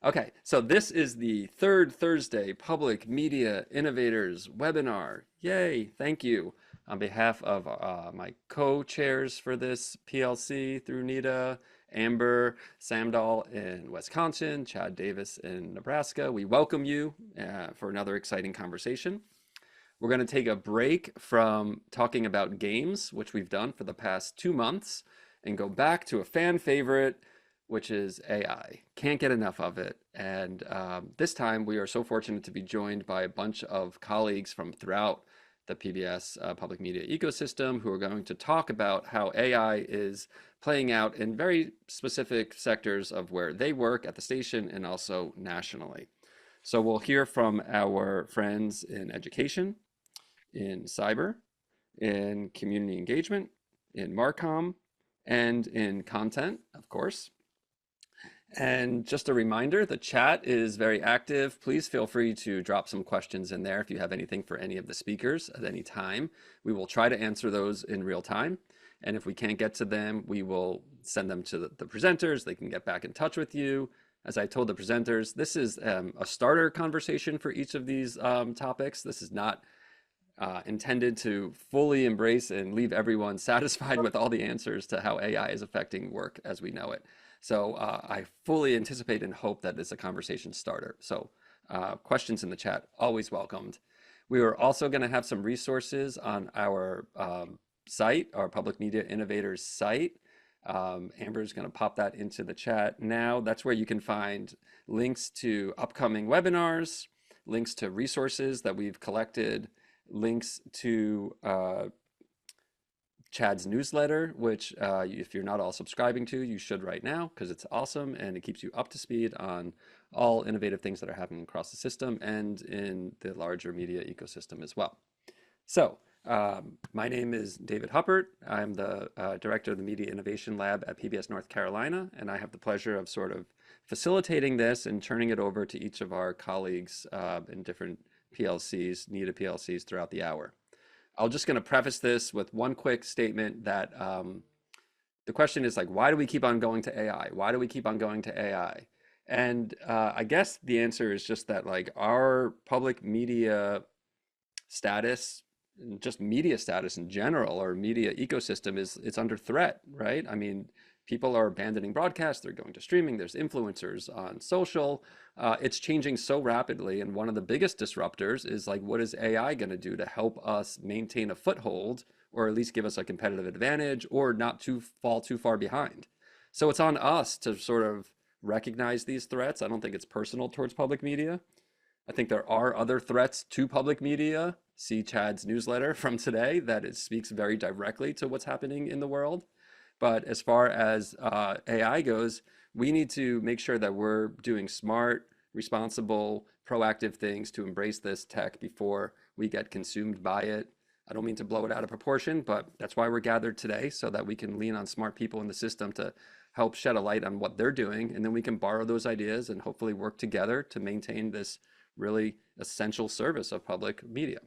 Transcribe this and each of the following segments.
Okay, so this is the third Thursday Public Media Innovators webinar. Yay, thank you. On behalf of my co-chairs for this PLC through NITA, Amber Samdal in Wisconsin, Chad Davis in Nebraska, we welcome you for another exciting conversation. We're going to take a break from talking about games, which we've done for the past 2 months, and go back to a fan favorite, which is AI. Can't get enough of it. And this time we are so fortunate to be joined by a bunch of colleagues from throughout the PBS public media ecosystem who are going to talk about how AI is playing out in very specific sectors of where they work at the station and also nationally. So we'll hear from our friends in education, in cyber, in community engagement, in Marcom, and in content, of course. And just a reminder, the chat is very active. Please feel free to drop some questions in there if you have anything for any of the speakers at any time. We will try to answer those in real time. And if we can't get to them, we will send them to the presenters. They can get back in touch with you. As I told the presenters, this is a starter conversation for each of these topics. This is not intended to fully embrace and leave everyone satisfied with all the answers to how AI is affecting work as we know it. So I fully anticipate and hope that it's a conversation starter. So questions in the chat, always welcomed. We are also going to have some resources on our site, our Public Media Innovators site. Amber is going to pop that into the chat now. That's where you can find links to upcoming webinars, links to resources that we've collected, links to Chad's newsletter, which if you're not all subscribing to, you should right now because it's awesome and it keeps you up to speed on all innovative things that are happening across the system and in the larger media ecosystem as well. So my name is David Huppert. I'm the director of the Media Innovation Lab at PBS North Carolina, and I have the pleasure of sort of facilitating this and turning it over to each of our colleagues in different PLCs, NITA PLCs throughout the hour. I'm just going to preface this with one quick statement that the question is like, why do we keep on going to AI? Why do we keep on going to AI? And I guess the answer is just that like our public media status, just media status in general, or media ecosystem it's under threat, right? I mean, people are abandoning broadcast, they're going to streaming, there's influencers on social. It's changing so rapidly. And one of the biggest disruptors is like, what is AI going to do to help us maintain a foothold, or at least give us a competitive advantage, or not to fall too far behind? So it's on us to sort of recognize these threats. I don't think it's personal towards public media. I think there are other threats to public media. See Chad's newsletter from today that it speaks very directly to what's happening in the world. But as far as AI goes, we need to make sure that we're doing smart, responsible, proactive things to embrace this tech before we get consumed by it. I don't mean to blow it out of proportion, but that's why we're gathered today, so that we can lean on smart people in the system to help shed a light on what they're doing. And then we can borrow those ideas and hopefully work together to maintain this really essential service of public media.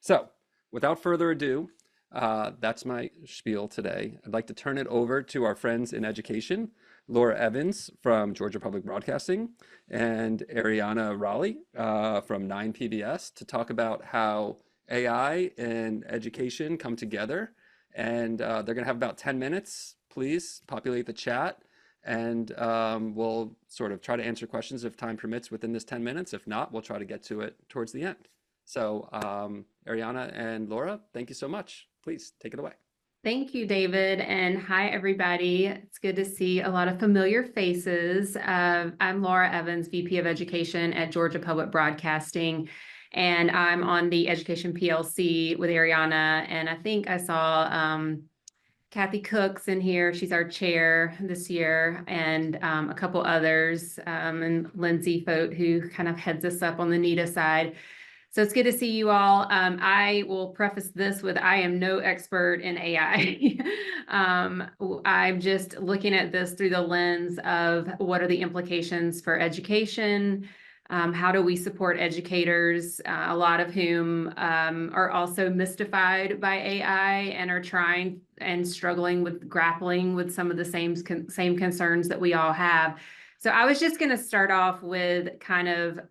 So without further ado, that's my spiel today. I'd like to turn it over to our friends in education, Laura Evans from Georgia Public Broadcasting and Ariana Raleigh from 9PBS to talk about how AI and education come together. And they're going to have about 10 minutes. Please populate the chat. And we'll sort of try to answer questions if time permits within this 10 minutes. If not, we'll try to get to it towards the end. So Ariana and Laura, thank you so much. Please take it away. Thank you, David, and hi, everybody. It's good to see a lot of familiar faces. I'm Laura Evans, VP of Education at Georgia Public Broadcasting, and I'm on the Education PLC with Ariana, and I think I saw Kathy Cook's in here. She's our chair this year, and a couple others, and Lindsay Fote, who kind of heads us up on the NITA side. So it's good to see you all. I will preface this with, I am no expert in AI. I'm just looking at this through the lens of what are the implications for education? How do we support educators, a lot of whom are also mystified by AI and are trying and struggling with grappling with some of the same concerns that we all have. So I was just going to start off with kind of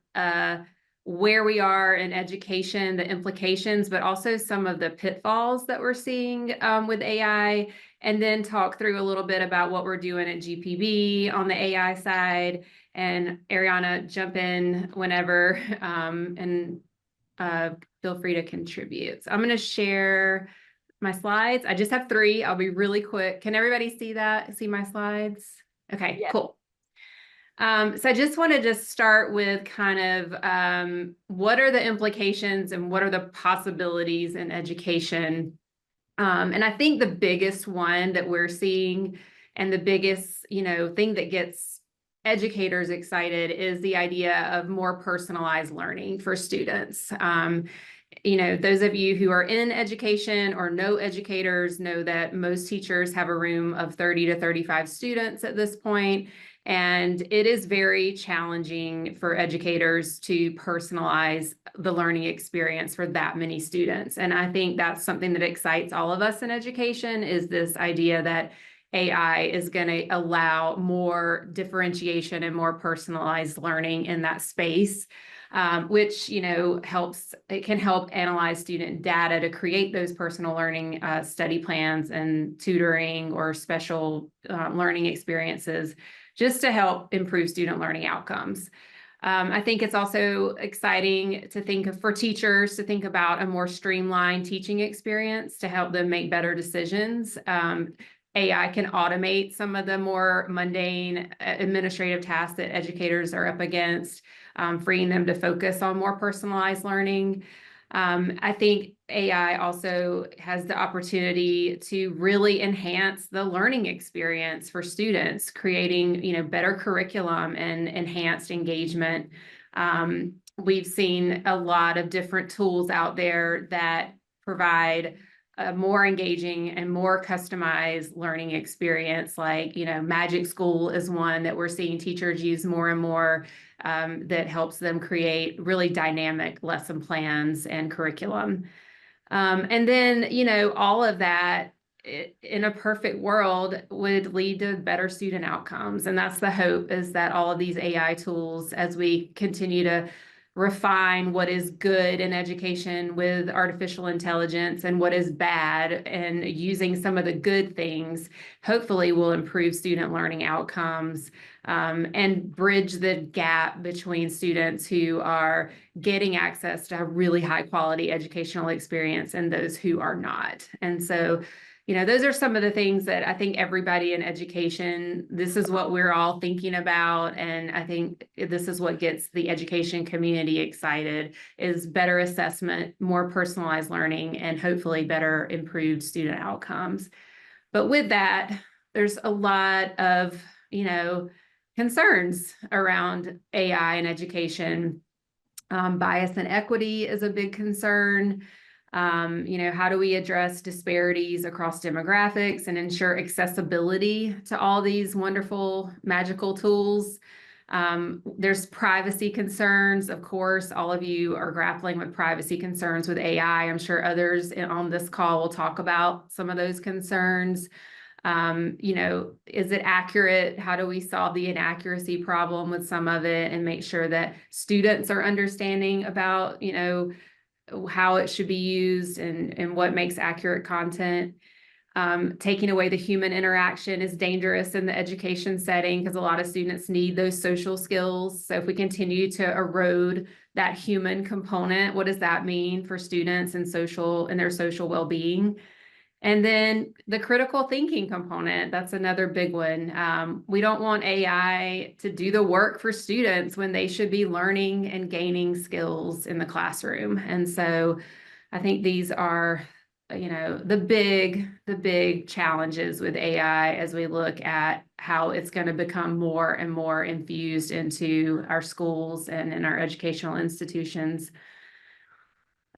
where we are in education, the implications, but also some of the pitfalls that we're seeing with AI, and then talk through a little bit about what we're doing at GPB on the AI side. And Ariana, jump in whenever and feel free to contribute. So I'm going to share my slides. I just have 3. I'll be really quick. Can everybody see that? See my slides? Okay, Yeah. cool. So I just wanted to start with kind of what are the implications and what are the possibilities in education? And I think the biggest one that we're seeing and the biggest, thing that gets educators excited is the idea of more personalized learning for students. Those of you who are in education or know educators know that most teachers have a room of 30 to 35 students at this point. And it is very challenging for educators to personalize the learning experience for that many students. And I think that's something that excites all of us in education, is this idea that AI is going to allow more differentiation and more personalized learning in that space. Which helps. It can help analyze student data to create those personal learning study plans and tutoring or special learning experiences, just to help improve student learning outcomes. I think it's also exciting to think of, for teachers to think about a more streamlined teaching experience to help them make better decisions. AI can automate some of the more mundane administrative tasks that educators are up against, freeing them to focus on more personalized learning. I think AI also has the opportunity to really enhance the learning experience for students, creating, better curriculum and enhanced engagement. We've seen a lot of different tools out there that provide a more engaging and more customized learning experience. Like, Magic School is one that we're seeing teachers use more and more, that helps them create really dynamic lesson plans and curriculum. And then, all of that in a perfect world would lead to better student outcomes. And that's the hope, is that all of these AI tools, as we continue to refine what is good in education with artificial intelligence and what is bad, and using some of the good things, hopefully will improve student learning outcomes, and bridge the gap between students who are getting access to a really high quality educational experience and those who are not. And so, those are some of the things that I think everybody in education, this is what we're all thinking about. And I think this is what gets the education community excited, is better assessment, more personalized learning, and hopefully better improved student outcomes. But with that, there's a lot of, concerns around AI in education. Bias and equity is a big concern. How do we address disparities across demographics and ensure accessibility to all these wonderful, magical tools? There's privacy concerns. Of course, all of you are grappling with privacy concerns with AI. I'm sure others on this call will talk about some of those concerns. Is it accurate? How do we solve the inaccuracy problem with some of it and make sure that students are understanding about, how it should be used and what makes accurate content? Taking away the human interaction is dangerous in the education setting, because a lot of students need those social skills. So if we continue to erode that human component, what does that mean for students and their social well-being? And then the critical thinking component, that's another big one. We don't want AI to do the work for students when they should be learning and gaining skills in the classroom. And so I think these are, the big challenges with AI as we look at how it's going to become more and more infused into our schools and in our educational institutions.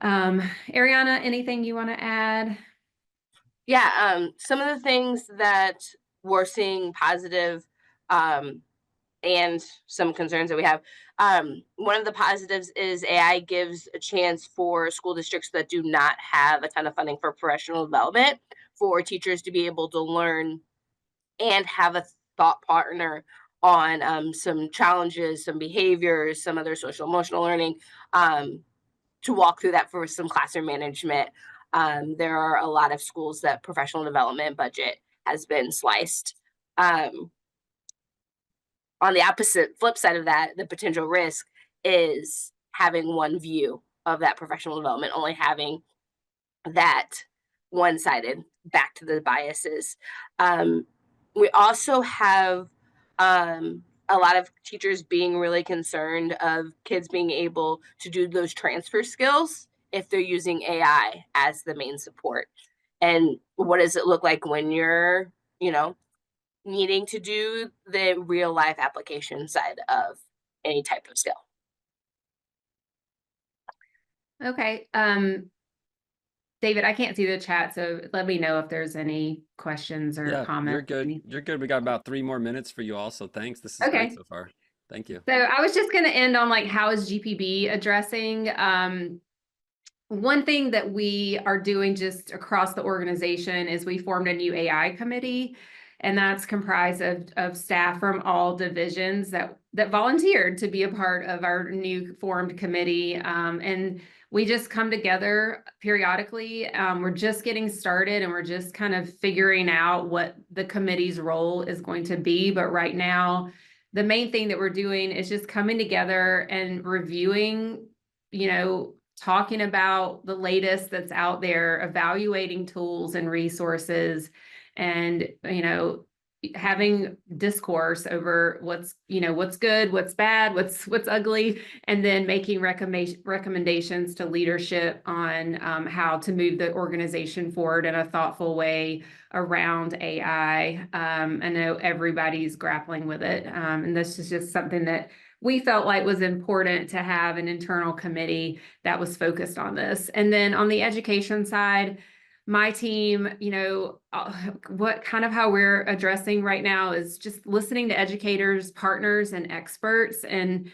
Ariana, anything you want to add? Yeah, some of the things that we're seeing positive, and some concerns that we have. One of the positives is AI gives a chance for school districts that do not have a ton of funding for professional development, for teachers to be able to learn and have a thought partner on some challenges, some behaviors, some other social emotional learning, to walk through that for some classroom management. There are a lot of schools that professional development budget has been sliced. Um, on the opposite flip side of that, the potential risk is having one view of that professional development, only having that one-sided, back to the biases. We also have a lot of teachers being really concerned of kids being able to do those transfer skills if they're using AI as the main support. And what does it look like when you're, needing to do the real life application side of any type of skill? Okay. David, I can't see the chat, so let me know if there's any questions or Yeah, you're comments. good. You're good. We got about 3 more minutes for you all, so thanks. This is great Okay. so far. Thank you. So I was just going to end on like, how is GPB addressing? One thing that we are doing just across the organization is we formed a new AI committee, and that's comprised of staff from all divisions that volunteered to be a part of our new formed committee. And we just come together periodically. We're just getting started, and we're just kind of figuring out what the committee's role is going to be. But right now, the main thing that we're doing is just coming together and reviewing, talking about the latest that's out there, evaluating tools and resources, and, having discourse over what's good, what's bad, what's ugly, and then making recommendations to leadership on how to move the organization forward in a thoughtful way around AI. I know everybody's grappling with it, and this is just something that we felt like was important to have an internal committee that was focused on this. And then on the education side, my team, what kind of how we're addressing right now is just listening to educators, partners, and experts. And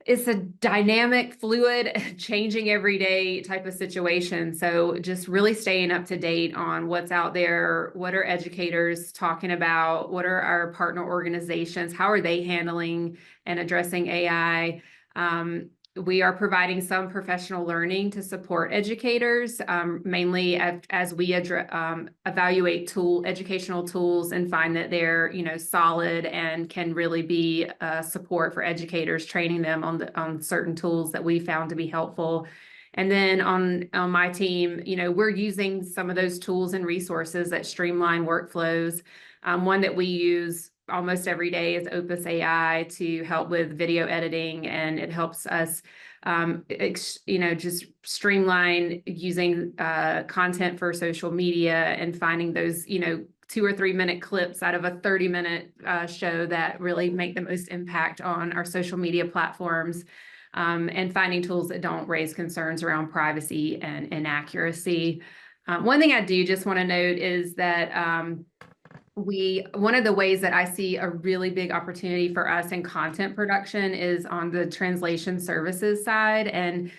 it's a dynamic, fluid, changing every day type of situation. So just really staying up to date on what's out there. What are educators talking about? What are our partner organizations? How are they handling and addressing AI? We are providing some professional learning to support educators, mainly as we evaluate educational tools and find that they're solid and can really be support for educators, training them on certain tools that we found to be helpful. And then on my team, we're using some of those tools and resources that streamline workflows. One that we use almost every day is Opus AI to help with video editing, and it helps us just streamline using content for social media and finding those 2 or 3 minute clips out of a 30-minute show that really make the most impact on our social media platforms, and finding tools that don't raise concerns around privacy and inaccuracy. One thing I do just want to note is that one of the ways that I see a really big opportunity for us in content production is on the translation services side. And,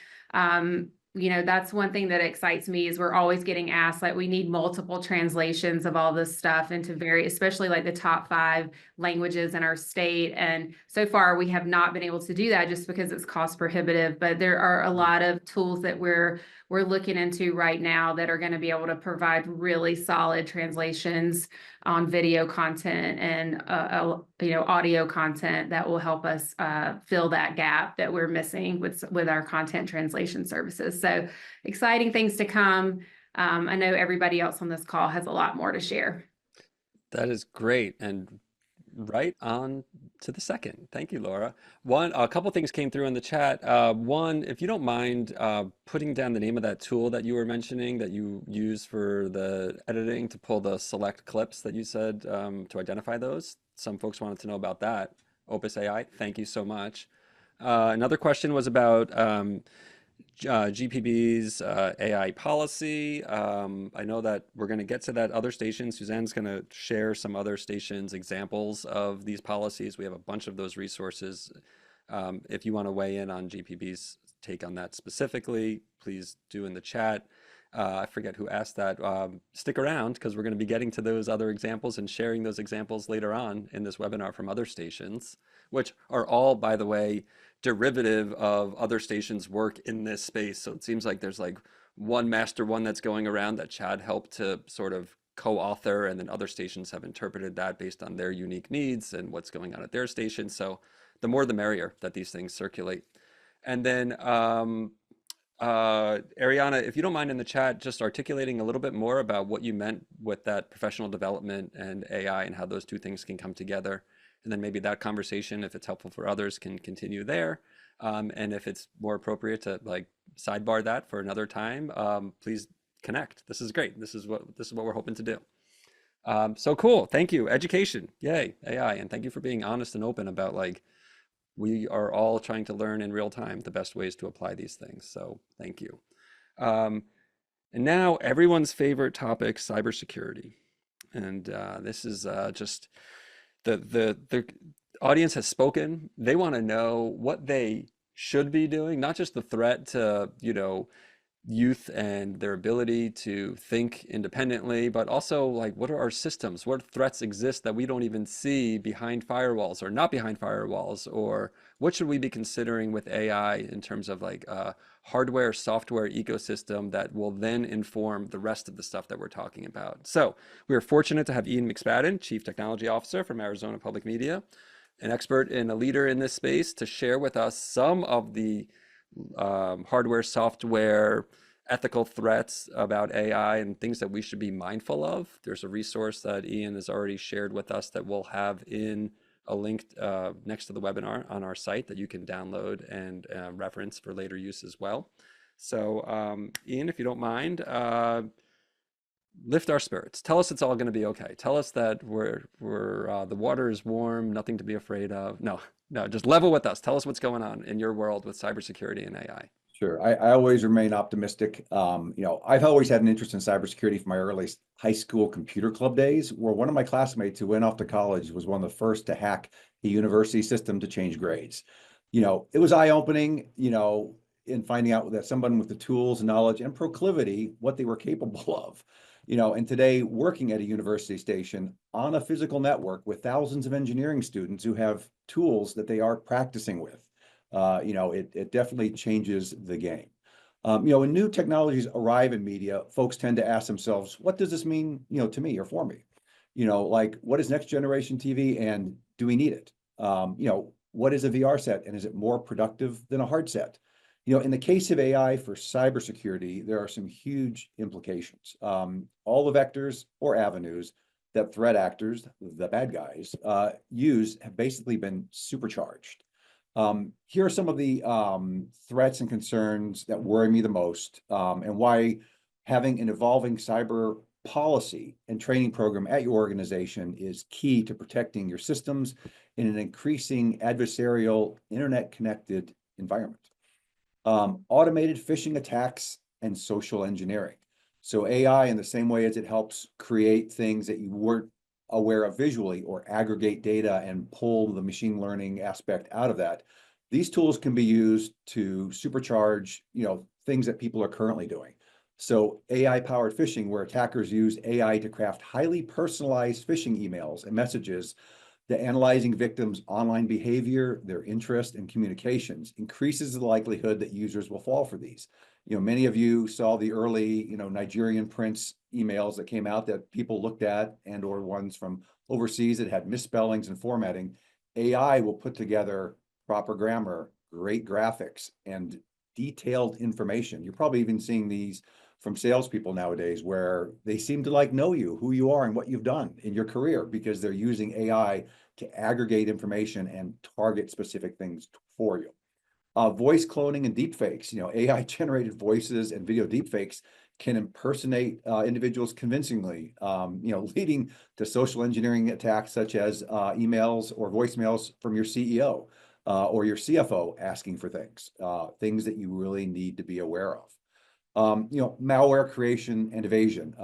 that's one thing that excites me is we're always getting asked, like, we need multiple translations of all this stuff into especially like the top 5 languages in our state. And so far we have not been able to do that just because it's cost prohibitive, but there are a lot of tools that we're looking into right now that are going to be able to provide really solid translations on video content and audio content that will help us fill that gap that we're missing with our content translation services. So exciting things to come. I know everybody else on this call has a lot more to share. That is great and right on to the second. Thank you, Laura. A couple things came through in the chat. One, if you don't mind putting down the name of that tool that you were mentioning that you use for the editing to pull the select clips that you said to identify those. Some folks wanted to know about that. Opus AI, thank you so much. Another question was about GPB's AI policy. I know that we're going to get to that other station. Suzanne's going to share some other stations examples of these policies. We have a bunch of those resources. If you want to weigh in on GPB's take on that specifically, please do in the chat. I forget who asked that. Stick around because we're going to be getting to those other examples and sharing those examples later on in this webinar from other stations, which are all, by the way, derivative of other stations' work in this space. So it seems like there's like one master one that's going around that Chad helped to sort of co-author, and then other stations have interpreted that based on their unique needs and what's going on at their station. So the more the merrier that these things circulate. And then Ariana, if you don't mind in the chat, just articulating a little bit more about what you meant with that professional development and AI and how those two things can come together. And then maybe that conversation, if it's helpful for others, can continue there. And if it's more appropriate to like sidebar that for another time, please connect. This is great. This is what we're hoping to do. So cool. Thank you. Education. Yay. AI. And thank you for being honest and open about like we are all trying to learn in real time the best ways to apply these things. So thank you. And now everyone's favorite topic, cybersecurity. And this is just the audience has spoken. They want to know what they should be doing, not just the threat to, you know, youth and their ability to think independently, but also like what are our systems? What threats exist that we don't even see behind firewalls or not behind firewalls? Or what should we be considering with AI in terms of like a hardware, software ecosystem that will then inform the rest of the stuff that we're talking about? So we are fortunate to have Ian McSpadden, Chief Technology Officer from Arizona Public Media, an expert and a leader in this space, to share with us some of the hardware, software, ethical threats about AI and things that we should be mindful of. There's a resource that Ian has already shared with us that we'll have in a link next to the webinar on our site that you can download and reference for later use as well. So Ian, if you don't mind, lift our spirits. Tell us it's all going to be okay. Tell us that the water is warm, nothing to be afraid of. No, just level with us. Tell us what's going on in your world with cybersecurity and AI. Sure. I always remain optimistic. I've always had an interest in cybersecurity from my early high school computer club days, where one of my classmates who went off to college was one of the first to hack a university system to change grades. It was eye-opening, in finding out that someone with the tools, knowledge, and proclivity, what they were capable of. And today working at a university station on a physical network with thousands of engineering students who have tools that they are practicing with. It definitely changes the game. When new technologies arrive in media, folks tend to ask themselves, what does this mean, to me or for me? Like what is next generation TV and do we need it? What is a VR set and is it more productive than a hard set? In the case of AI for cybersecurity, there are some huge implications. All the vectors or avenues that threat actors, the bad guys, use have basically been supercharged. Here are some of the threats and concerns that worry me the most, and why having an evolving cyber policy and training program at your organization is key to protecting your systems in an increasing adversarial internet-connected environment. Automated phishing attacks and social engineering. So AI, in the same way as it helps create things that you weren't aware of visually or aggregate data and pull the machine learning aspect out of that, these tools can be used to supercharge, things that people are currently doing. So AI-powered phishing, where attackers use AI to craft highly personalized phishing emails and messages that analyzing victims' online behavior, their interest, and communications increases the likelihood that users will fall for these. Many of you saw the early, Nigerian prince emails that came out that people looked at, and or ones from overseas that had misspellings and formatting. AI will put together proper grammar, great graphics, and detailed information. You're probably even seeing these from salespeople nowadays, where they seem to know you, who you are and what you've done in your career, because they're using AI to aggregate information and target specific things for you. Voice cloning and deepfakes, AI generated voices and video deepfakes can impersonate individuals convincingly, leading to social engineering attacks such as emails or voicemails from your CEO or your CFO asking for things that you really need to be aware of. Malware creation and evasion.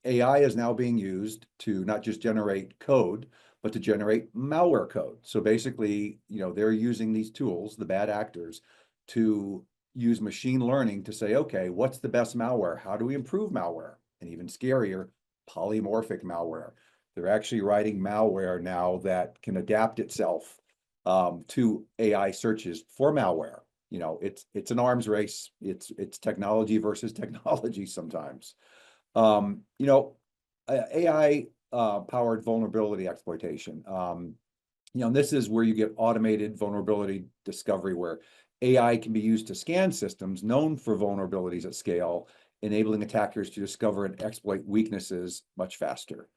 AI is now being used to not just generate code, but to generate malware code. So basically, they're using these tools, the bad actors, to use machine learning to say, okay, what's the best malware? How do we improve malware? And even scarier, polymorphic malware. They're actually writing malware now that can adapt itself to AI searches for malware. You know, it's an arms race. It's technology versus technology sometimes. You know, AI powered vulnerability exploitation. You know, and this is where you get automated vulnerability discovery, where AI can be used to scan systems known for vulnerabilities at scale, enabling attackers to discover and exploit weaknesses much faster.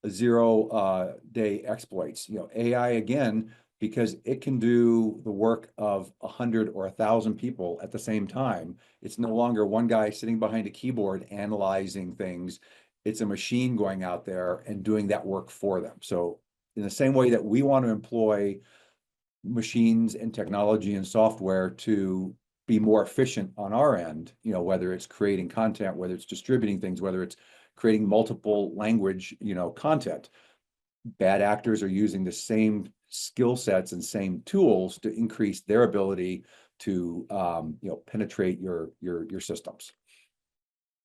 Zero-day exploits. You know, AI again, because it can do the work of 100 or 1,000 people at the same time. It's no longer one guy sitting behind a keyboard analyzing things. It's a machine going out there and doing that work for them. So in the same way that we want to employ machines and technology and software to be more efficient on our end, you know, whether it's creating content, whether it's distributing things, whether it's creating multiple language, you know, content, bad actors are using the same skill sets and same tools to increase their ability to, you know, penetrate your systems.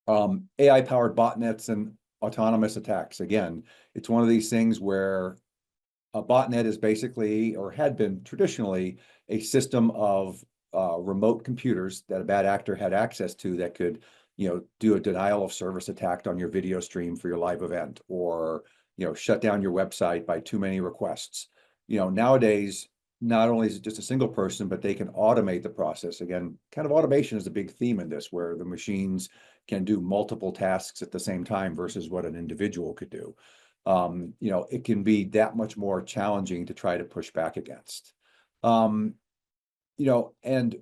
AI powered botnets and autonomous attacks. Again, it's one of these things where a botnet is basically, or had been traditionally, a system of remote computers that a bad actor had access to that could, you know, do a denial of service attack on your video stream for your live event, or, you know, shut down your website by too many requests. You know, nowadays, not only is it just a single person, but they can automate the process. Again, kind of automation is a big theme in this, where the machines can do multiple tasks at the same time versus what an individual could do. You know, it can be that much more challenging to try to push back against. You know, and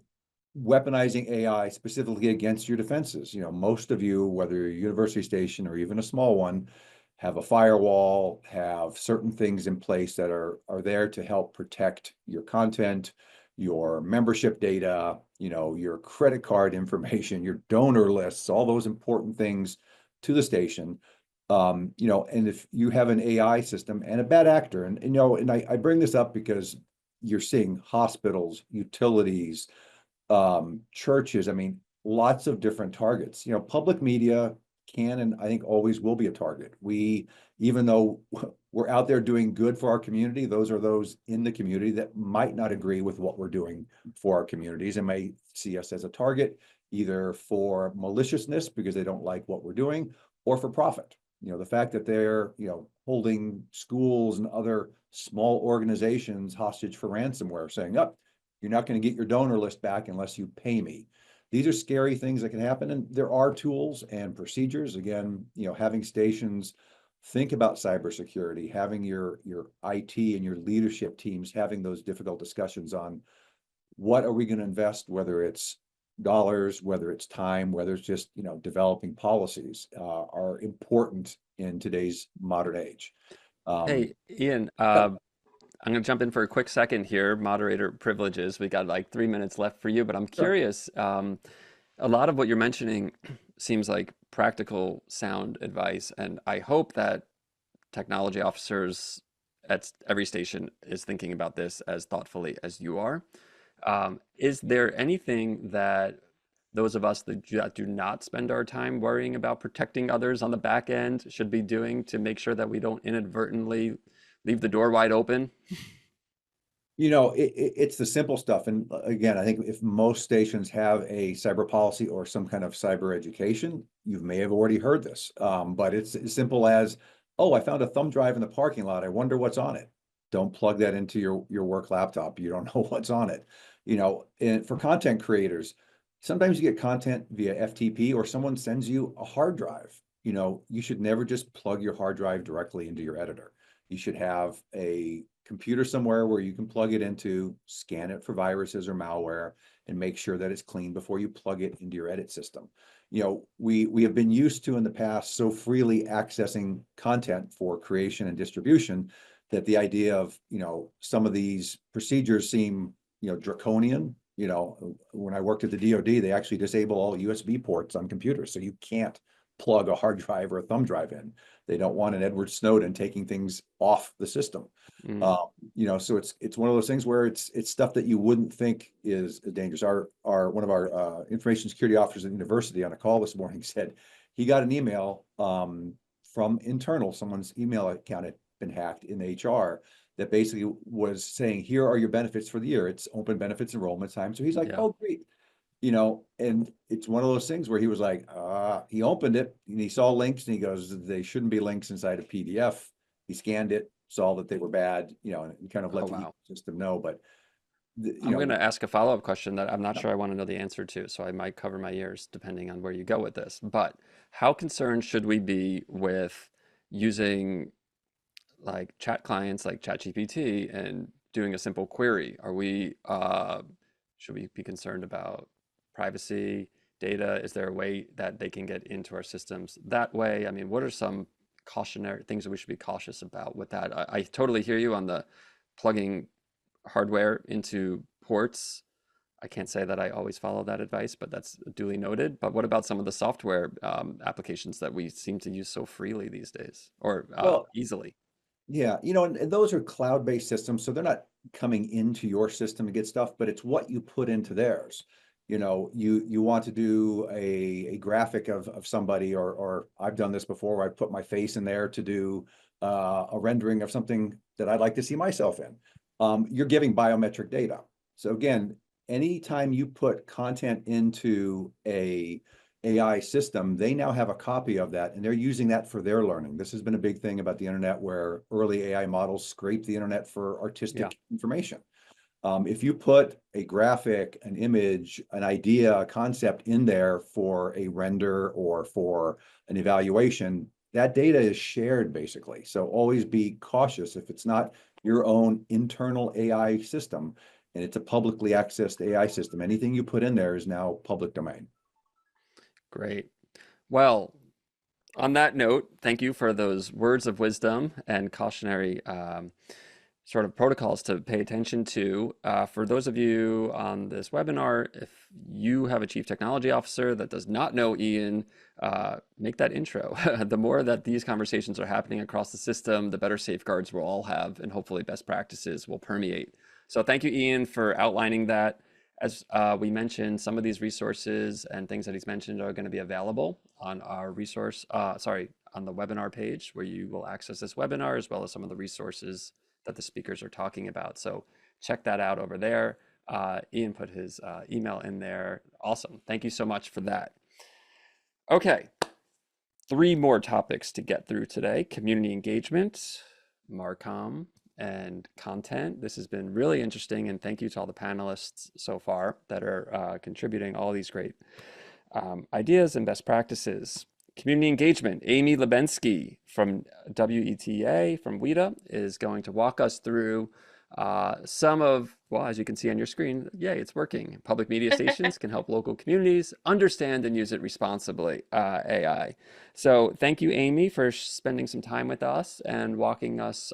weaponizing AI specifically against your defenses. You know, most of you, whether you're a university station or even a small one, have a firewall, have certain things in place that are there to help protect your content, your membership data, you know, your credit card information, your donor lists, all those important things to the station. You know, and if you have an AI system and a bad actor, and you know, and I bring this up because you're seeing hospitals, utilities, churches, I mean, lots of different targets. You know, public media can and I think always will be a target. We, even though we're out there doing good for our community, those are those in the community that might not agree with what we're doing for our communities and may see us as a target, either for maliciousness because they don't like what we're doing, or for profit. You know, the fact that they're, you know, holding schools and other small organizations hostage for ransomware, saying, oh, you're not going to get your donor list back unless you pay me. These are scary things that can happen. And there are tools and procedures. Again, you know, having stations think about cybersecurity, having your IT and your leadership teams having those difficult discussions on what are we going to invest, whether it's dollars, whether it's time, whether it's just, you know, developing policies, are important in today's modern age. Hey, Ian, I'm going to jump in for a quick second here. Moderator privileges. We got like 3 minutes left for you, but I'm curious. A lot of what you're mentioning seems like practical, sound advice, and I hope that technology officers at every station is thinking about this as thoughtfully as you are. Is there anything that those of us that do not spend our time worrying about protecting others on the back end should be doing to make sure that we don't inadvertently leave the door wide open? You know, it's the simple stuff. And again, I think if most stations have a cyber policy or some kind of cyber education, you may have already heard this. But it's as simple as, oh, I found a thumb drive in the parking lot. I wonder what's on it. Don't plug that into your work laptop. You don't know what's on it. You know, and for content creators, sometimes you get content via FTP or someone sends you a hard drive. You know, you should never just plug your hard drive directly into your editor. You should have a computer somewhere where you can plug it into, scan it for viruses or malware, and make sure that it's clean before you plug it into your edit system. You know, we have been used to in the past so freely accessing content for creation and distribution that the idea of, you know, some of these procedures seem, you know, draconian. You know, when I worked at the DoD, they actually disable all USB ports on computers, so you can't plug a hard drive or a thumb drive in. They don't want an Edward Snowden taking things off the system. Mm. You know, so it's one of those things where it's stuff that you wouldn't think is dangerous. Our one of our information security officers at the university on a call this morning said he got an email from internal, someone's email account had been hacked in HR that basically was saying, here are your benefits for the year. It's open benefits enrollment time. So he's like, Yeah. oh, great. You know, and it's one of those things where he was like, he opened it and he saw links and he goes, they shouldn't be links inside a PDF. He scanned it, saw that they were bad, you know, and kind of let Oh, the wow. ecosystem know. But, you I'm going know, to ask a follow-up question that I'm not Yeah. sure I want to know the answer to, so I might cover my ears depending on where you go with this. But how concerned should we be with using like chat clients like ChatGPT and doing a simple query? Should we be concerned about privacy, data? Is there a way that they can get into our systems that way? I mean, what are some cautionary things that we should be cautious about with that? I totally hear you on the plugging hardware into ports. I can't say that I always follow that advice, but that's duly noted. But what about some of the software applications that we seem to use so freely these days, or well, easily? yeah, you know, and those are cloud-based systems, so they're not coming into your system to get stuff, but it's what you put into theirs. You know, you want to do a graphic of somebody, or I've done this before, where I put my face in there to do a rendering of something that I'd like to see myself in. You're giving biometric data. So again, anytime you put content into a AI system, they now have a copy of that and they're using that for their learning. This has been a big thing about the internet, where early AI models scrape the internet for artistic information. If you put a graphic, an image, an idea, a concept in there for a render or for an evaluation, that data is shared basically. So always be cautious if it's not your own internal AI system and it's a publicly accessed AI system. Anything you put in there is now public domain. Great. Well, on that note, thank you for those words of wisdom and cautionary sort of protocols to pay attention to. For those of you on this webinar, if you have a chief technology officer that does not know Ian, make that intro. The more that these conversations are happening across the system, the better safeguards we'll all have, and hopefully best practices will permeate. So thank you, Ian, for outlining that. As we mentioned, some of these resources and things that he's mentioned are going to be available on our on the webinar page, where you will access this webinar, as well as some of the resources that the speakers are talking about. So check that out over there. Ian put his email in there. Awesome. Thank you so much for that. Okay, 3 more topics to get through today: community engagement, Marcom, and content. This has been really interesting, and thank you to all the panelists so far that are contributing all these great ideas and best practices. Community engagement. Amy Lebensky from WETA, from WETA, is going to walk us through some of, well, as you can see on your screen, yay, it's working. Public media stations can help local communities understand and use it responsibly, AI. So thank you, Amy, for spending some time with us and walking us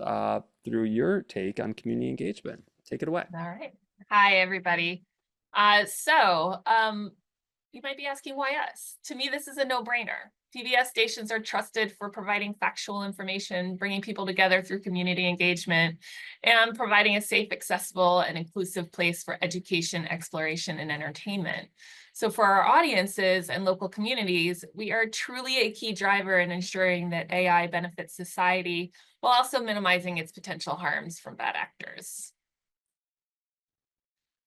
through your take on community engagement. Take it away. All right. Hi, everybody. You might be asking, why us? To me, this is a no-brainer. PBS stations are trusted for providing factual information, bringing people together through community engagement, and providing a safe, accessible, and inclusive place for education, exploration, and entertainment. So for our audiences and local communities, we are truly a key driver in ensuring that AI benefits society while also minimizing its potential harms from bad actors.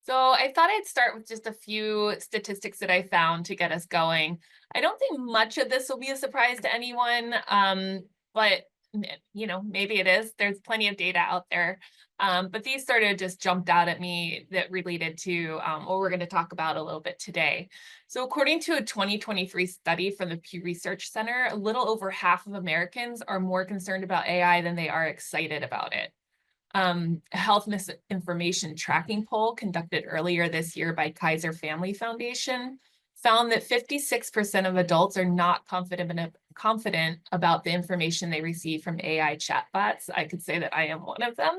So I thought I'd start with just a few statistics that I found to get us going. I don't think much of this will be a surprise to anyone, but you know, maybe it is. There's plenty of data out there, but these sort of just jumped out at me that related to what we're going to talk about a little bit today. So according to a 2023 study from the Pew Research Center, a little over half of Americans are more concerned about AI than they are excited about it. A health misinformation tracking poll conducted earlier this year by Kaiser Family Foundation found that 56% of adults are not confident about the information they receive from AI chatbots. I could say that I am one of them.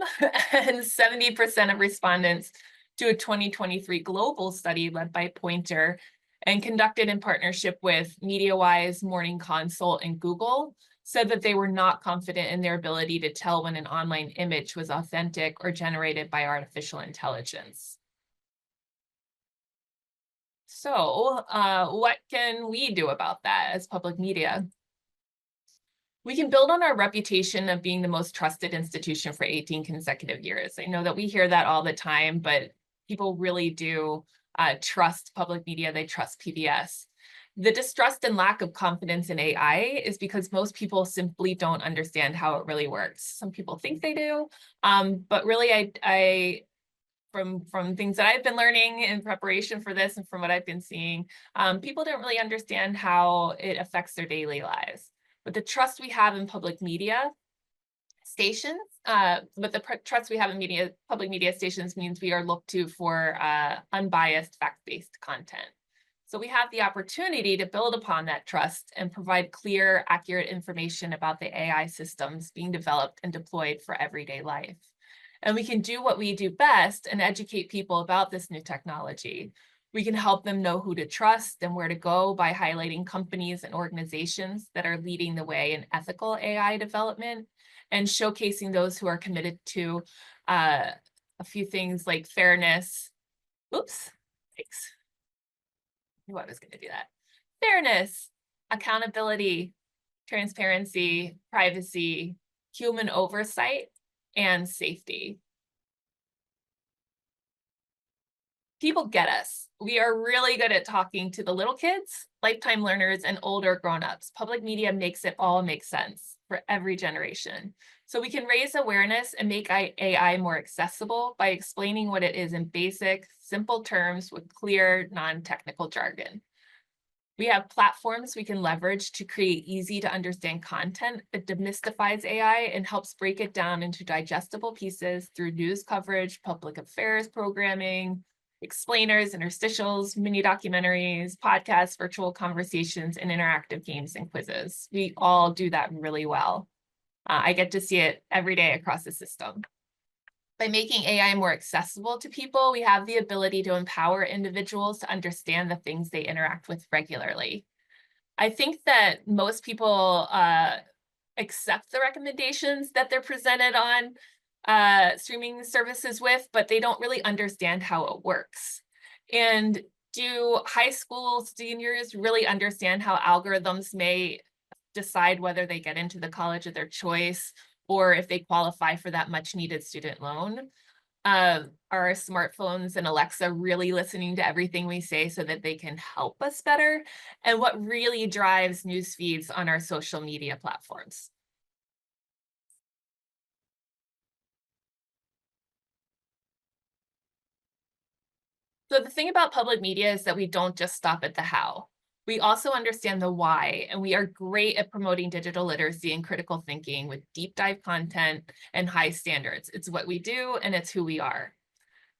And 70% of respondents to a 2023 global study led by Pointer and conducted in partnership with MediaWise, Morning Consult, and Google, said that they were not confident in their ability to tell when an online image was authentic or generated by artificial intelligence. So what can we do about that as public media? We can build on our reputation of being the most trusted institution for 18 consecutive years. I know that we hear that all the time, but people really do trust public media. They trust PBS. The distrust and lack of confidence in AI is because most people simply don't understand how it really works. Some people think they do, but really from things that I've been learning in preparation for this and from what I've been seeing, people don't really understand how it affects their daily lives. But the trust we have in public media stations, trust we have in public media stations means we are looked to for unbiased, fact-based content. So we have the opportunity to build upon that trust and provide clear, accurate information about the AI systems being developed and deployed for everyday life. And we can do what we do best and educate people about this new technology. We can help them know who to trust and where to go by highlighting companies and organizations that are leading the way in ethical AI development and showcasing those who are committed to a few things like fairness. Oops, thanks. I knew I was going to do that. Fairness, accountability, transparency, privacy, human oversight, and safety. People get us. We are really good at talking to the little kids, lifetime learners, and older grown-ups. Public media makes it all make sense for every generation. So we can raise awareness and make AI more accessible by explaining what it is in basic, simple terms with clear, non-technical jargon. We have platforms we can leverage to create easy to understand content that demystifies AI and helps break it down into digestible pieces through news coverage, public affairs programming, explainers, interstitials, mini documentaries, podcasts, virtual conversations, and interactive games and quizzes. We all do that really well. I get to see it every day across the system. By making AI more accessible to people, we have the ability to empower individuals to understand the things they interact with regularly. I think that most people accept the recommendations that they're presented on streaming services with, but they don't really understand how it works. And do high school seniors really understand how algorithms may decide whether they get into the college of their choice or if they qualify for that much needed student loan? Are our smartphones and Alexa really listening to everything we say so that they can help us better? And what really drives news feeds on our social media platforms? So the thing about public media is that we don't just stop at the how. We also understand the why, and we are great at promoting digital literacy and critical thinking with deep dive content and high standards. It's what we do, and it's who we are.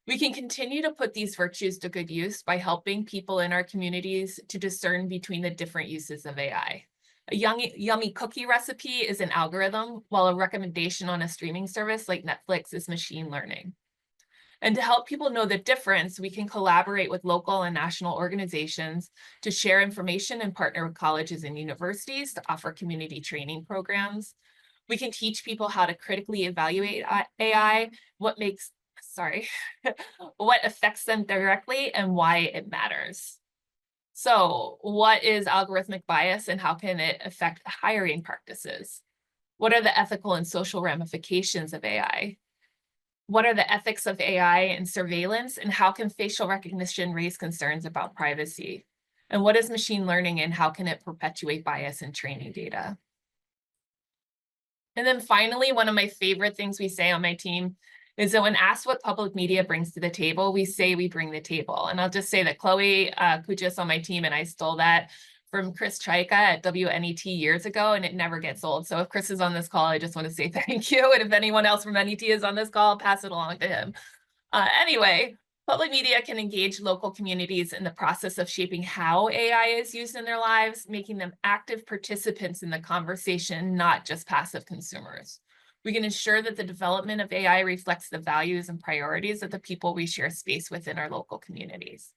We can continue to put these virtues to good use by helping people in our communities to discern between the different uses of AI. A yummy cookie recipe is an algorithm, while a recommendation on a streaming service like Netflix is machine learning. And to help people know the difference, we can collaborate with local and national organizations to share information and partner with colleges and universities to offer community training programs. We can teach people how to critically evaluate AI, what affects them directly and why it matters. So what is algorithmic bias and how can it affect hiring practices? What are the ethical and social ramifications of AI? What are the ethics of AI and surveillance, and how can facial recognition raise concerns about privacy? And what is machine learning and how can it perpetuate bias in training data? And then finally, one of my favorite things we say on my team is that when asked what public media brings to the table, we say we bring the table. And I'll just say that Chloe Kuchis on my team and I stole that from Chris Chaika at WNET years ago, and it never gets old. So if Chris is on this call, I just want to say thank you. And if anyone else from NET is on this call, pass it along to him. Anyway, public media can engage local communities in the process of shaping how AI is used in their lives, making them active participants in the conversation, not just passive consumers. We can ensure that the development of AI reflects the values and priorities of the people we share space with in our local communities.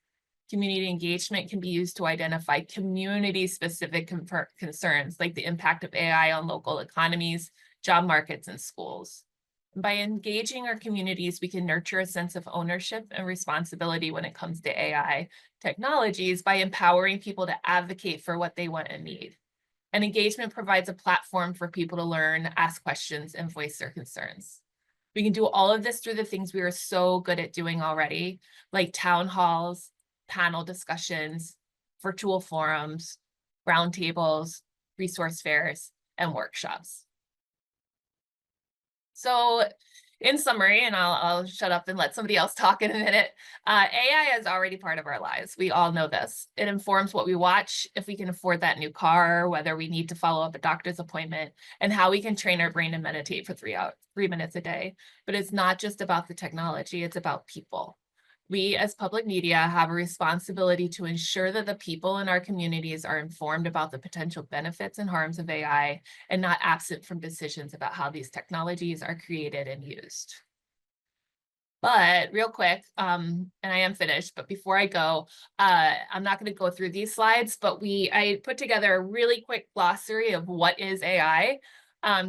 Community engagement can be used to identify community-specific concerns, like the impact of AI on local economies, job markets, and schools. By engaging our communities, we can nurture a sense of ownership and responsibility when it comes to AI technologies by empowering people to advocate for what they want and need. And engagement provides a platform for people to learn, ask questions, and voice their concerns. We can do all of this through the things we are so good at doing already, like town halls, panel discussions, virtual forums, roundtables, resource fairs, and workshops. So in summary, and I'll shut up and let somebody else talk in a minute, AI is already part of our lives. We all know this. It informs what we watch, if we can afford that new car, whether we need to follow up a doctor's appointment, and how we can train our brain to meditate for 3 minutes a day. But it's not just about the technology, it's about people. We as public media have a responsibility to ensure that the people in our communities are informed about the potential benefits and harms of AI and not absent from decisions about how these technologies are created and used. But real quick, and I am finished, but before I go, I'm not going to go through these slides, but I put together a really quick glossary of what is AI.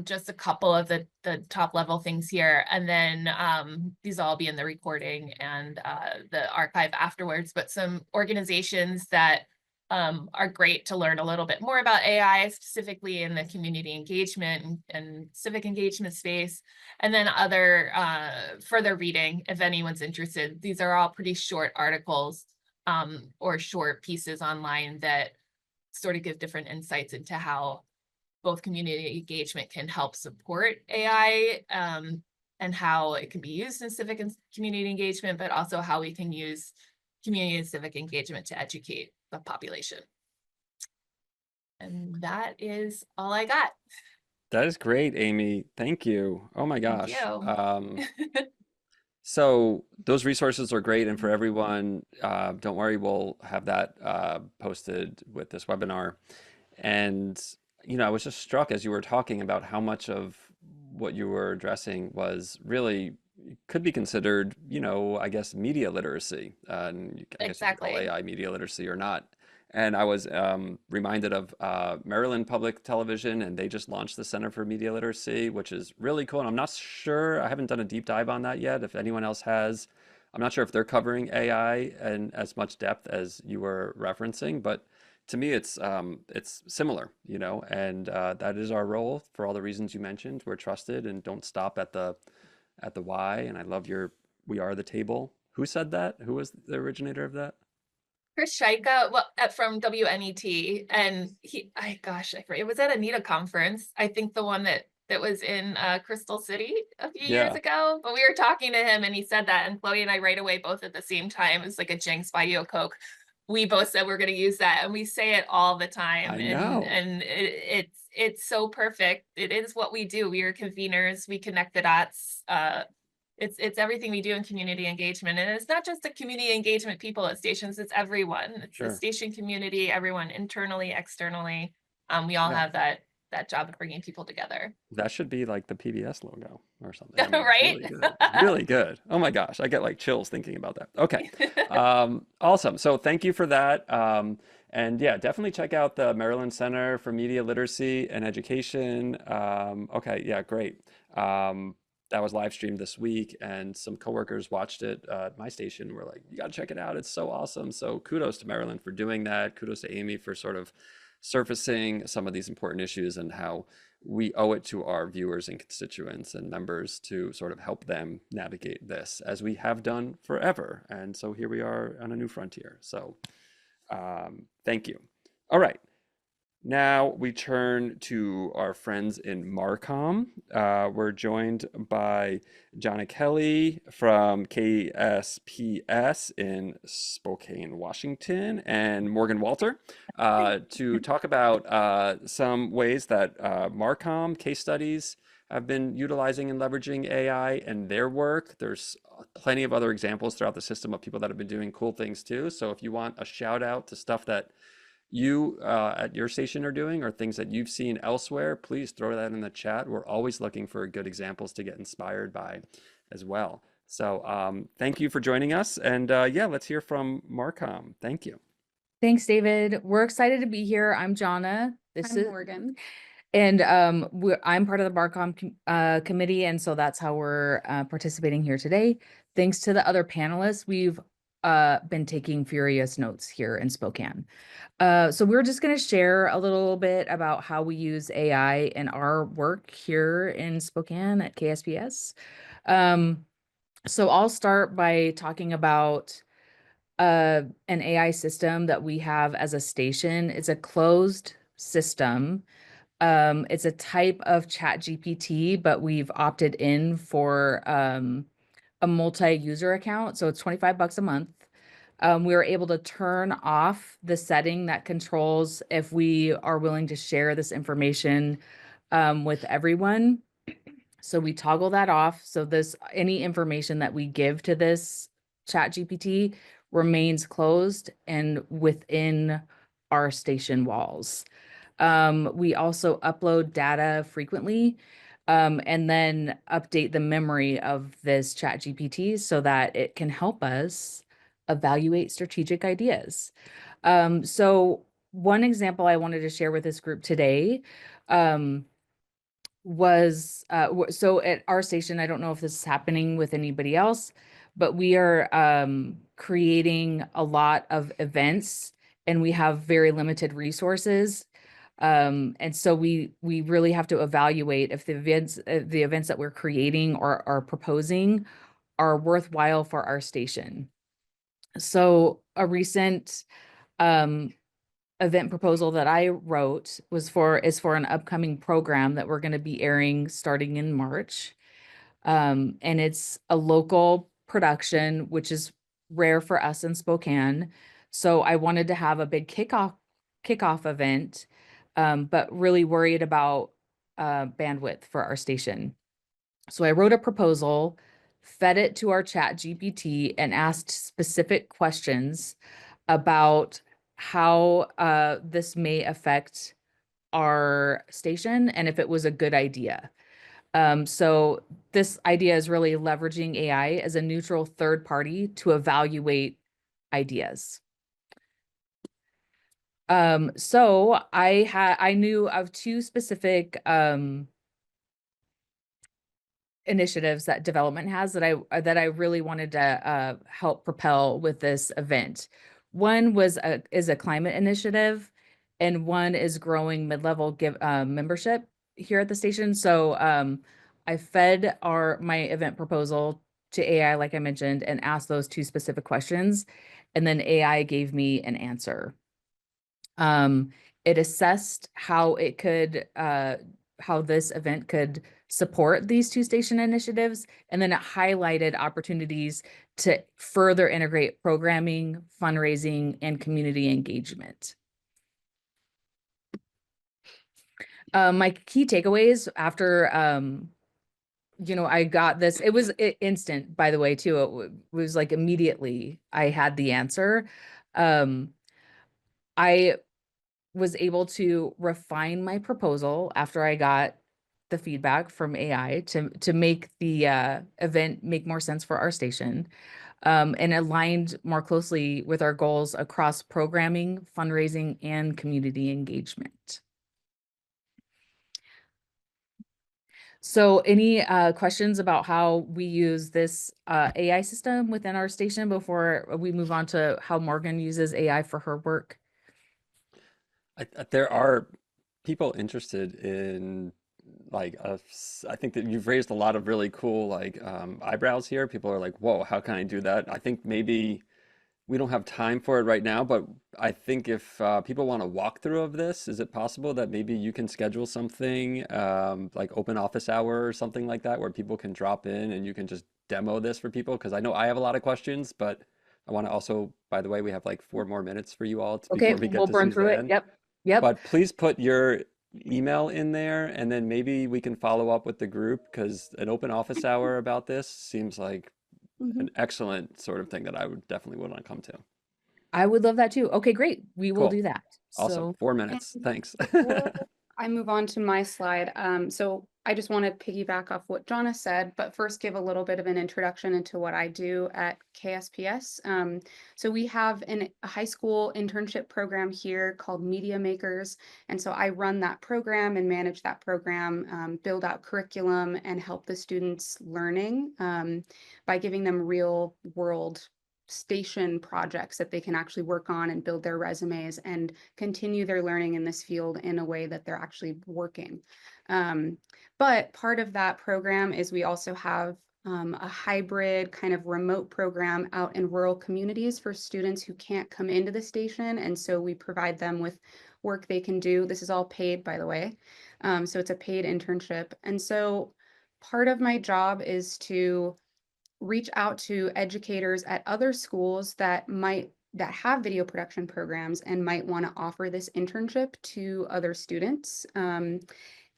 Just a couple of the top level things here, and then these will all be in the recording and the archive afterwards, but some organizations that are great to learn a little bit more about AI, specifically in the community engagement and civic engagement space, and then other further reading if anyone's interested. These are all pretty short articles or short pieces online that sort of give different insights into how both community engagement can help support AI and how it can be used in civic and community engagement, but also how we can use community and civic engagement to educate the population. And that is all I got. That is great, Amy. Thank you. Oh my Thank gosh. you. So those resources are great, and for everyone, don't worry, we'll have that posted with this webinar. And I was just struck as you were talking about how much of what you were addressing was really could be considered, I guess, media literacy. And I guess you could call Exactly. AI media literacy or not. And I was reminded of Maryland Public Television, and they just launched the Center for Media Literacy, which is really cool. And I'm not sure, I haven't done a deep dive on that yet. If anyone else has, I'm not sure if they're covering AI in as much depth as you were referencing, but to me, it's similar, and that is our role for all the reasons you mentioned. We're trusted and don't stop at the why. And I love your "We are the table." Who said that? Who was the originator of that? Chris Shaika, well, from WNET, and I forget, it was at Anita conference. I think the one that was in Crystal City a few years Yeah, ago. But we were talking to him, and he said that, and Chloe and I right away, both at the same time, it's like a Jinx by you a Coke. We both said we're going to use that, and we say it all the time, I and know. it's so perfect. It is what we do. We are conveners. We connect the dots. It's everything we do in community engagement, and it's not just the community engagement people at stations. It's everyone. It's the Sure. station community, everyone internally, externally. We all Yeah. have that job of bringing people together. That should be like the PBS logo or something. I mean, it's Right? really good. Really good. Oh my gosh, I get like chills thinking about that. Okay. Awesome. So thank you for that. And yeah, definitely check out the Maryland Center for Media Literacy and Education. Okay, yeah, great. That was live streamed this week, and some coworkers watched it at my station. We're like, you got to check it out. It's so awesome. So kudos to Maryland for doing that. Kudos to Amy for sort of surfacing some of these important issues and how we owe it to our viewers and constituents and members to sort of help them navigate this as we have done forever. And so here we are on a new frontier. So thank you. All right. Now we turn to our friends in Marcom. We're joined by Jonna Kelly from KSPS in Spokane, Washington, and Morgan Walter to talk about some ways that Marcom case studies have been utilizing and leveraging AI in their work. There's plenty of other examples throughout the system of people that have been doing cool things too. So if you want a shout out to stuff that you at your station are doing or things that you've seen elsewhere, please throw that in the chat. We're always looking for good examples to get inspired by as well. So thank you for joining us. And yeah, let's hear from Marcom. Thank you. Thanks, David. We're excited to be here. I'm Jonna. I'm Morgan. And I'm part of the committee, and so that's how we're participating here today. Thanks to the other panelists, we've been taking furious notes here in Spokane. So we're just going to share a little bit about how we use AI in our work here in Spokane at KSPS. So I'll start by talking about an AI system that we have as a station. It's a closed system. It's a type of chat GPT, but we've opted in for a multi-user account. So it's $25 a month. We were able to turn off the setting that controls if we are willing to share this information with everyone. So we toggle that off. So any information that we give to this chat GPT remains closed and within our station walls. We also upload data frequently, and then update the memory of this chat GPT so that it can help us evaluate strategic ideas. So one example I wanted to share with this group today, was so at our station, I don't know if this is happening with anybody else, but we are creating a lot of events and we have very limited resources. And so we really have to evaluate if the events that we're creating or are proposing are worthwhile for our station. So a recent event proposal that I wrote is for an upcoming program that we're going to be airing starting in March. And it's a local production, which is rare for us in Spokane. So I wanted to have a big kickoff event, but really worried about bandwidth for our station. So I wrote a proposal, fed it to our chat GPT, and asked specific questions about how this may affect our station and if it was a good idea. So this idea is really leveraging AI as a neutral third party to evaluate ideas. So I knew of two specific initiatives that development has that I really wanted to help propel with this event. One is a climate initiative, and one is growing mid-level membership here at the station. So I fed my event proposal to AI, like I mentioned, and asked those two specific questions, and then AI gave me an answer. It assessed how how this event could support these two station initiatives, and then it highlighted opportunities to further integrate programming, fundraising, and community engagement. My key takeaways after I got this, it was instant, by the way, too. It was like immediately I had the answer. I was able to refine my proposal after I got the feedback from AI to make the event make more sense for our station, and aligned more closely with our goals across programming, fundraising, and community engagement. So any questions about how we use this AI system within our station before we move on to how Morgan uses AI for her work? There are people interested in I think that you've raised a lot of really cool eyebrows here. People are like, whoa, how can I do that? I think maybe we don't have time for it right now, but I think if people want a walkthrough of this, is it possible that maybe you can schedule something like open office hour or something like that, where people can drop in and you can just demo this for people? Because I know I have a lot of questions, but I want to also, by the way, we have like 4 more minutes for you all Okay, before we get we'll to burn through it. Suzanne. Yep. But please put your email in there, and then maybe we can follow up with the group, because an open office hour about this seems like an excellent sort of thing that I would definitely want to come to. I would love that too. Okay, great. We will Cool. do that. Awesome. So 4 minutes. Thanks. Before I move on to my slide, so I just want to piggyback off what Jonna said, but first give a little bit of an introduction into what I do at KSPS. So we have a high school internship program here called Media Makers. And so I run that program and manage that program, build out curriculum and help the students learning by giving them real world station projects that they can actually work on and build their resumes and continue their learning in this field in a way that they're actually working. But part of that program is we also have a hybrid kind of remote program out in rural communities for students who can't come into the station. And so we provide them with work they can do. This is all paid, by the way. So it's a paid internship. And so part of my job is to reach out to educators at other schools that have video production programs and might want to offer this internship to other students.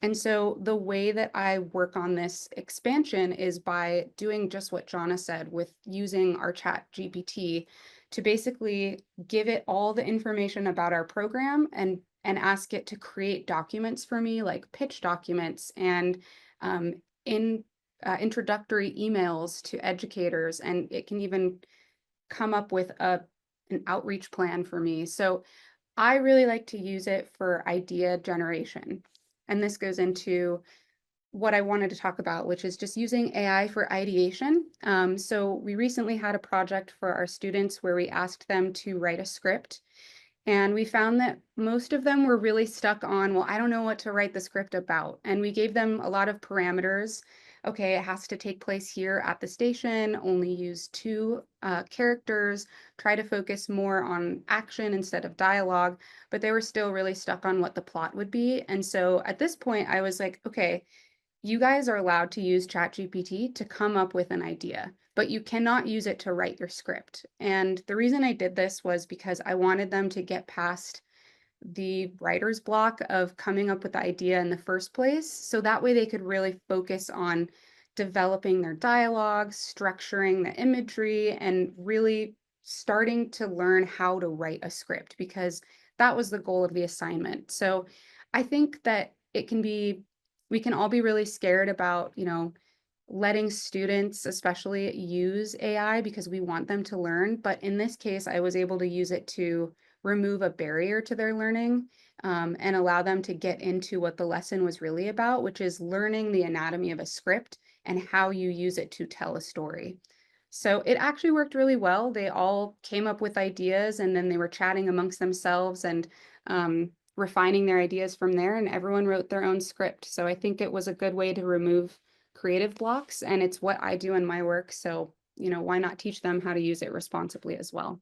And so the way that I work on this expansion is by doing just what Jonna said with using our chat GPT to basically give it all the information about our program and ask it to create documents for me, like pitch documents and introductory emails to educators. And it can even come up with an outreach plan for me. So I really like to use it for idea generation. And this goes into what I wanted to talk about, which is just using AI for ideation. So we recently had a project for our students where we asked them to write a script. And we found that most of them were really stuck on, well, I don't know what to write the script about. And we gave them a lot of parameters. Okay, it has to take place here at the station, only use 2 characters, try to focus more on action instead of dialogue, but they were still really stuck on what the plot would be. And so at this point, I was like, okay, you guys are allowed to use ChatGPT to come up with an idea, but you cannot use it to write your script. And the reason I did this was because I wanted them to get past the writer's block of coming up with the idea in the first place. So that way they could really focus on developing their dialogue, structuring the imagery, and really starting to learn how to write a script, because that was the goal of the assignment. So I think that we can all be really scared about, letting students especially use AI because we want them to learn. But in this case, I was able to use it to remove a barrier to their learning and allow them to get into what the lesson was really about, which is learning the anatomy of a script and how you use it to tell a story. So it actually worked really well. They all came up with ideas and then they were chatting amongst themselves and refining their ideas from there, and everyone wrote their own script. So I think it was a good way to remove creative blocks, and it's what I do in my work. So, why not teach them how to use it responsibly as well?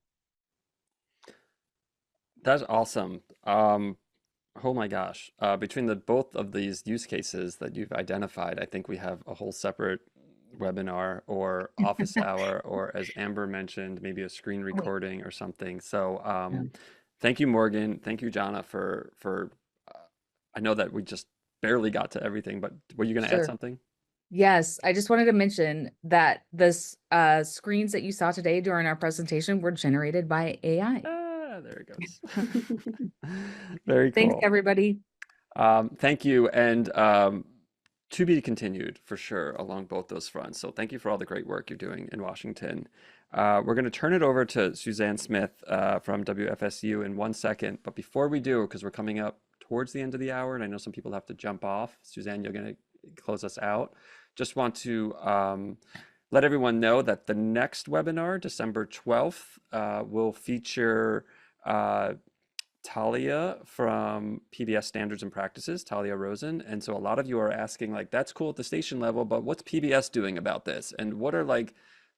That's awesome. Oh my gosh. Between the both of these use cases that you've identified, I think we have a whole separate webinar or office hour, or as Amber mentioned, maybe a screen recording or something. So thank you, Morgan. Thank you, Jonna, for I know that we just barely got to everything, but were you going to add Sure. something? Yes, I just wanted to mention that this screens that you saw today during our presentation were generated by AI. Ah, there it goes. Very Thanks, cool. everybody. Thank you. And to be continued for sure along both those fronts. So thank you for all the great work you're doing in Washington. We're going to turn it over to Suzanne Smith from WFSU in 1 second. But before we do, because we're coming up towards the end of the hour, and I know some people have to jump off, Suzanne, you're going to close us out. Just want to let everyone know that the next webinar, December 12th, will feature Talia from PBS Standards and Practices, Talia Rosen. And so a lot of you are asking, like, that's cool at the station level, but what's PBS doing about this? And what are like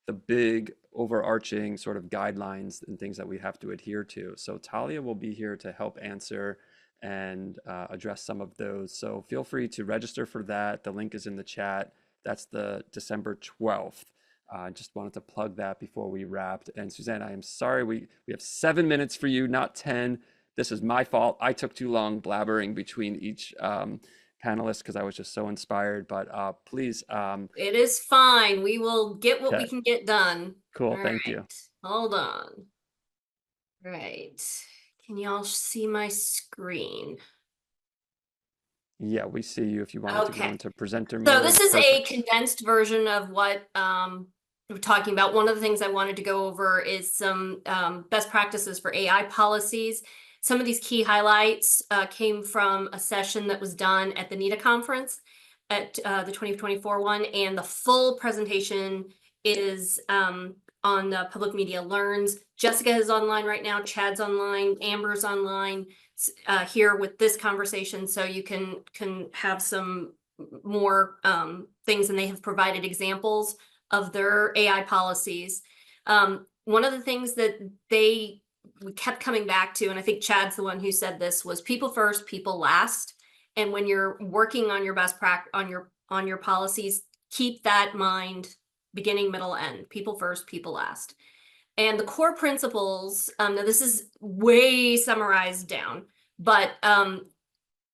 the big overarching sort of guidelines and things that we have to adhere to? So Talia will be here to help answer and address some of those. So feel free to register for that. The link is in the chat. That's the December 12th. Just wanted to plug that before we wrapped. And Suzanne, I am sorry, we have 7 minutes for you, not 10. This is my fault. I took too long blabbering between each panelist because I was just so inspired. But please. It is fine. We will get what Okay. we can get done. Cool. All Thank you. right. Hold on. Right. Can y'all see my screen? Yeah, we see you if you wanted to go Okay. into presenter So mode. this is a Perfect. condensed version of what we're talking about. One of the things I wanted to go over is some best practices for AI policies. Some of these key highlights came from a session that was done at the NETA conference at the 2024 one, and the full presentation is on Public Media Learns. Jessica is online right now, Chad's online, Amber's online here with this conversation, so you can have some more things, and they have provided examples of their AI policies. One of the things that we kept coming back to, and I think Chad's the one who said this, was people first, people last. And when you're working on your best practice on your policies, keep that in mind, beginning, middle, end. People first, people last. And the core principles, now this is way summarized down, but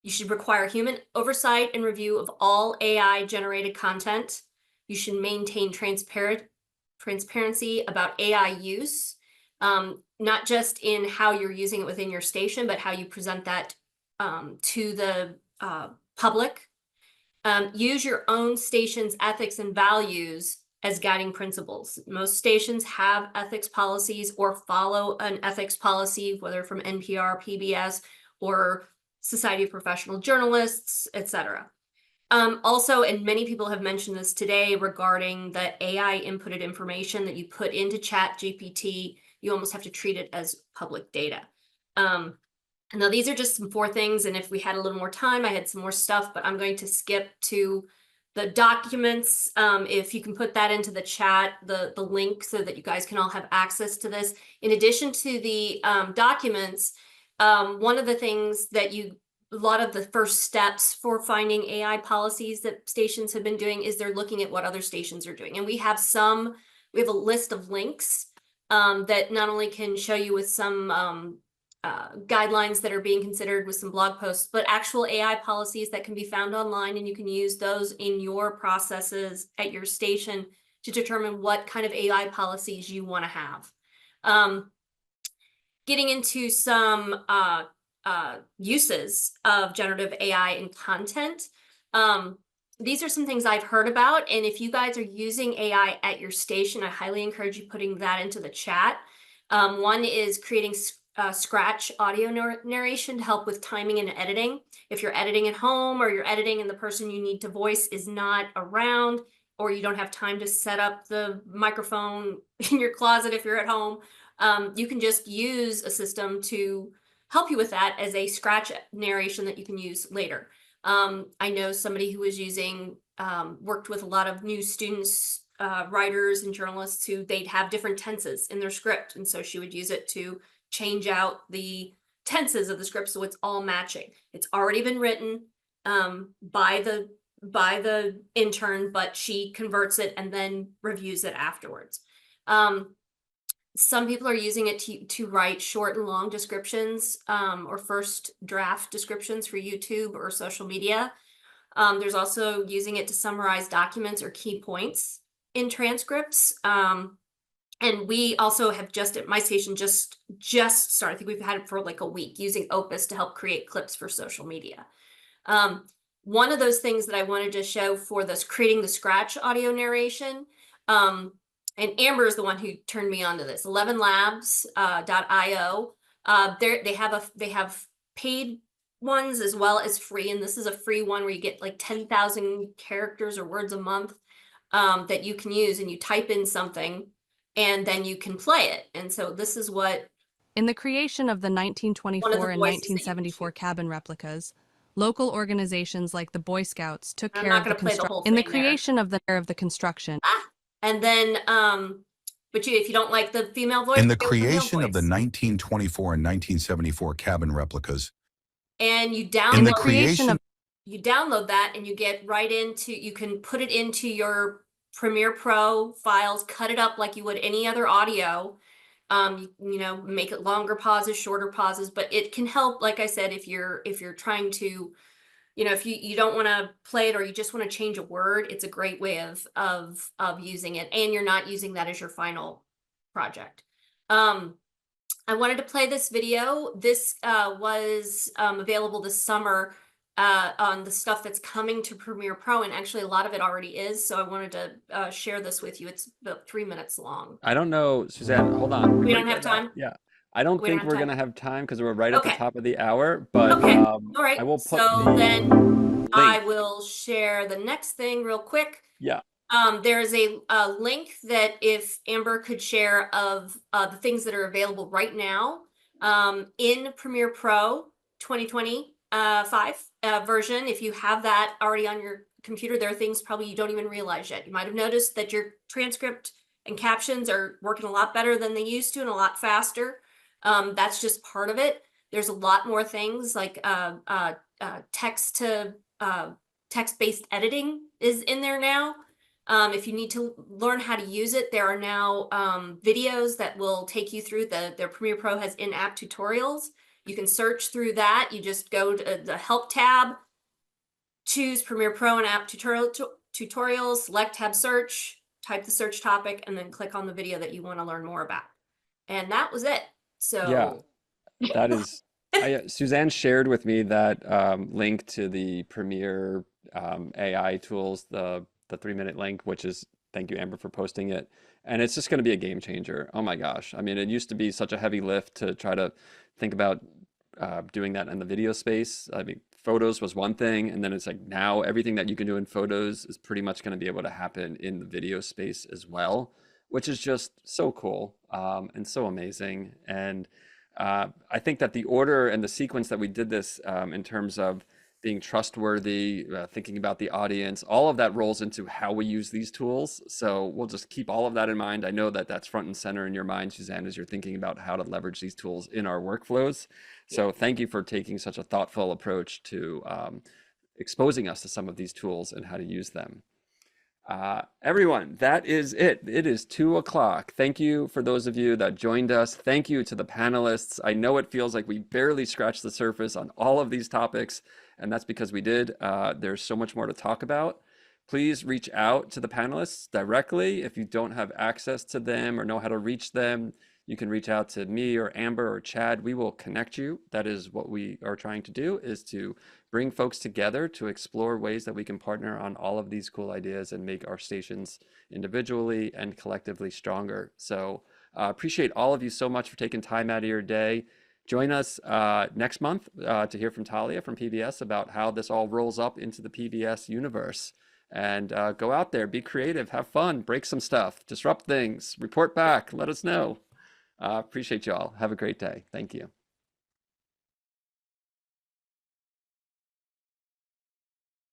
you should require human oversight and review of all AI generated content. You should maintain transparency about AI use, not just in how you're using it within your station, but how you present that to the public. Use your own station's ethics and values as guiding principles. Most stations have ethics policies or follow an ethics policy, whether from NPR, PBS, or Society of Professional Journalists, etc. Also, and many people have mentioned this today regarding the AI inputted information that you put into ChatGPT, you almost have to treat it as public data. Now, these are just some 4 things, and if we had a little more time, I had some more stuff, but I'm going to skip to the documents. If you can put that into the chat, the link, so that you guys can all have access to this. In addition to the documents, one of the things that a lot of the first steps for finding AI policies that stations have been doing is they're looking at what other stations are doing. And we have a list of links that not only can show you with some guidelines that are being considered with some blog posts, but actual AI policies that can be found online, and you can use those in your processes at your station to determine what kind of AI policies you want to have. Getting into some uses of generative AI in content. These are some things I've heard about, and if you guys are using AI at your station, I highly encourage you putting that into the chat. One is creating scratch audio narration to help with timing and editing. If you're editing at home, or you're editing and the person you need to voice is not around, or you don't have time to set up the microphone in your closet if you're at home, you can just use a system to help you with that as a scratch narration that you can use later. I know somebody who was worked with a lot of new students, writers and journalists who they'd have different tenses in their script. And so she would use it to change out the tenses of the script so it's all matching. It's already been written by the intern, but she converts it and then reviews it afterwards. Some people are using it to write short and long descriptions or first draft descriptions for YouTube or social media. There's also using it to summarize documents or key points in transcripts. And we also have at my station just started. I think we've had it for like a week, using Opus to help create clips for social media. One of those things that I wanted to show for this creating the scratch audio narration, and Amber is the one who turned me on to this, 11labs.io. They have paid ones as well as free, and this is a free one where you get like 10,000 characters or words a month that you can use, and you type in something and then you can play it. And so this is what in the creation of the 1924 and voices that you 1974 choose. cabin replicas, local organizations like the Boy Scouts took I'm care not of the gonna play the whole in the thing there. creation of the construction. And then, but if you don't like the female voice, In the go with the male creation of the voice. 1924 and 1974 cabin replicas, And you in download the creation of you download that, and you get right into, you can put it into your Premiere Pro files, cut it up like you would any other audio. You know, make it longer pauses, shorter pauses, but it can help, like I said, if you're trying to, you know, if you don't want to play it, or you just want to change a word, it's a great way of using it, and you're not using that as your final project. I wanted to play this video. This was available this summer on the stuff that's coming to Premiere Pro, and actually a lot of it already is. So I wanted to share this with you. It's about 3 minutes long. I don't know, Suzanne, hold on. We before don't you have go there. time? Yeah. I don't We don't think have we're time? gonna have time because we're right at the Okay. top of the hour, but Okay. All right. I will put So the then I link. will share the next thing real quick. Yeah. There is a link that if Amber could share of the things that are available right now in Premiere Pro 2025 version. If you have that already on your computer, there are things probably you don't even realize yet. You might have noticed that your transcript and captions are working a lot better than they used to and a lot faster. That's just part of it. There's a lot more things like text to text-based editing is in there now. If you need to learn how to use it, there are now videos that will take you through their Premiere Pro has in-app tutorials. You can search through that. You just go to the Help tab, choose Premiere Pro and App Tutorials, select Tab Search, type the search topic, and then click on the video that you want to learn more about. And that was it. Yeah, So that is, Suzanne shared with me that link to the Premiere AI tools, the 3-minute link, which is, thank you, Amber, for posting it. And it's just going to be a game changer. Oh my gosh. I mean, it used to be such a heavy lift to try to think about doing that in the video space. I mean, photos was one thing, and then it's like now everything that you can do in photos is pretty much going to be able to happen in the video space as well, which is just so cool and so amazing. And I think that the order and the sequence that we did this in terms of being trustworthy, thinking about the audience, all of that rolls into how we use these tools. So we'll just keep all of that in mind. I know that that's front and center in your mind, Suzanne, as you're thinking about how to leverage these tools in our workflows. So thank you for taking such a thoughtful approach to exposing us to some of these tools and how to use them. Everyone, that is it. It is 2 o'clock. Thank you for those of you that joined us. Thank you to the panelists. I know it feels like we barely scratched the surface on all of these topics, and that's because we did. There's so much more to talk about. Please reach out to the panelists directly. If you don't have access to them or know how to reach them, you can reach out to me or Amber or Chad. We will connect you. That is what we are trying to do, is to bring folks together to explore ways that we can partner on all of these cool ideas and make our stations individually and collectively stronger. So appreciate all of you so much for taking time out of your day. Join us next month to hear from Talia from PBS about how this all rolls up into the PBS universe. And go out there, be creative, have fun, break some stuff, disrupt things, report back, let us know. Appreciate y'all. Have a great day. Thank you.